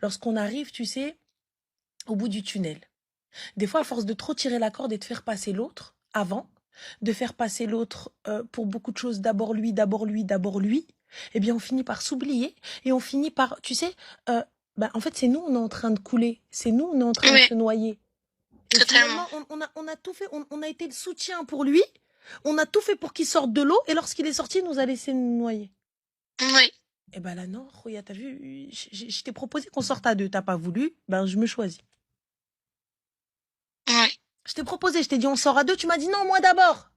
lorsqu'on arrive, tu sais, au bout du tunnel. Des fois, à force de trop tirer la corde et de faire passer l'autre avant, de faire passer l'autre pour beaucoup de choses, d'abord lui, d'abord lui, d'abord lui, eh bien, on finit par s'oublier et on finit par, tu sais, en fait, c'est nous, on est en train de couler, c'est nous, on est en train de Oui, se noyer. Et totalement. finalement, on a tout fait, on a été le soutien pour lui, on a tout fait pour qu'il sorte de l'eau, et lorsqu'il est sorti, il nous a laissé nous noyer. Oui, Et ben là, non, Roya, t'as vu, je t'ai proposé qu'on sorte à deux, t'as pas voulu, ben je me choisis. oui. Je t'ai proposé, je t'ai dit on sort à deux, tu m'as dit non, moi d'abord.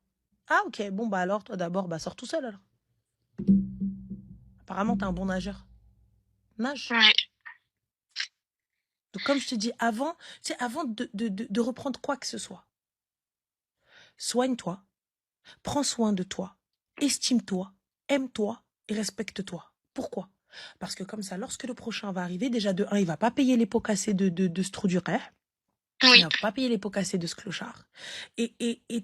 Ah ok, bon bah alors, toi d'abord, bah sors tout seul alors. Apparemment, t'es un bon nageur. Nage. Oui. Donc comme je te dis, avant, tu sais, avant de reprendre quoi que ce soit, soigne-toi, prends soin de toi, estime-toi, aime-toi et respecte-toi. Pourquoi? Parce que comme ça, lorsque le prochain va arriver, déjà de un, il va pas payer les pots cassés de ce trou du rêve. Il Oui. va pas payer les pots cassés de ce clochard. Et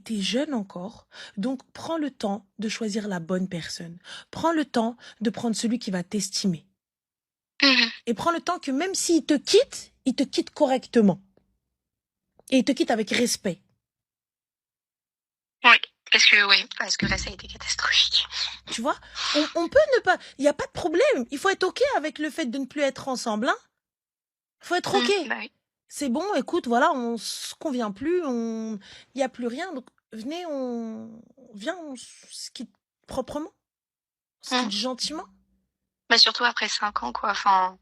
t'es jeune encore, donc prends le temps de choisir la bonne personne. Prends le temps de prendre celui qui va t'estimer. Mhm. Et prends le temps que même s'il te quitte correctement. Et il te quitte avec respect. Oui. Parce que là, ça a été catastrophique. Tu vois, on peut ne pas... Il n'y a pas de problème. Il faut être OK avec le fait de ne plus être ensemble. Hein. Il faut être OK. Bah oui. C'est bon, écoute, voilà, on se convient plus, il n'y a plus rien. Donc, venez, on se quitte proprement, on se quitte Mhm. gentiment. Bah surtout après 5 ans, quoi. Ça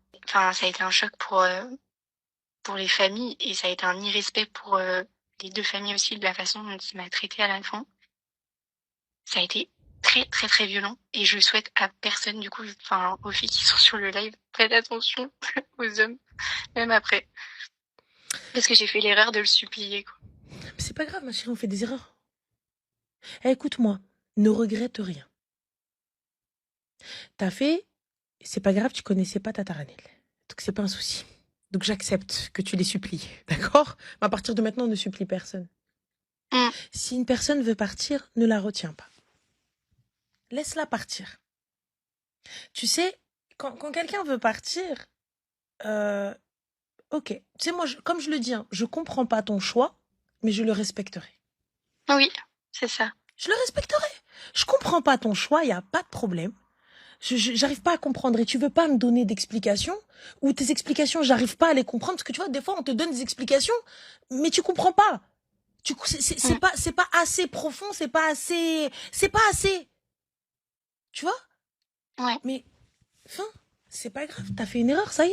a été un choc pour les familles et ça a été un irrespect pour les deux familles aussi de la façon dont il m'a traité à la fin. Ça a été très, très, très violent et je souhaite à personne, du coup, aux filles qui sont sur le live, faites attention aux hommes, même après. Parce que j'ai fait l'erreur de le supplier, quoi. Mais c'est pas grave, ma chérie, on fait des erreurs. Eh, écoute-moi, ne regrette rien. T'as fait, c'est pas grave, tu connaissais pas Tata Ranel. Donc c'est pas un souci. Donc j'accepte que tu les supplies, d'accord? Mais à partir de maintenant, ne supplie personne. Mm. Si une personne veut partir, ne la retiens pas. Laisse-la partir. Tu sais, quand quelqu'un veut partir, euh, ok. Tu sais, moi, comme je le dis, hein, je comprends pas ton choix, mais je le respecterai. Oui, c'est ça. Je le respecterai. Je comprends pas ton choix, il n'y a pas de problème. J'arrive pas à comprendre et tu veux pas me donner d'explications ou tes explications, j'arrive pas à les comprendre parce que tu vois, des fois, on te donne des explications, mais tu comprends pas. Mm. C'est pas assez profond, c'est pas assez. Tu vois? Ouais. Mais, enfin, c'est pas grave, t'as fait une erreur, ça y est.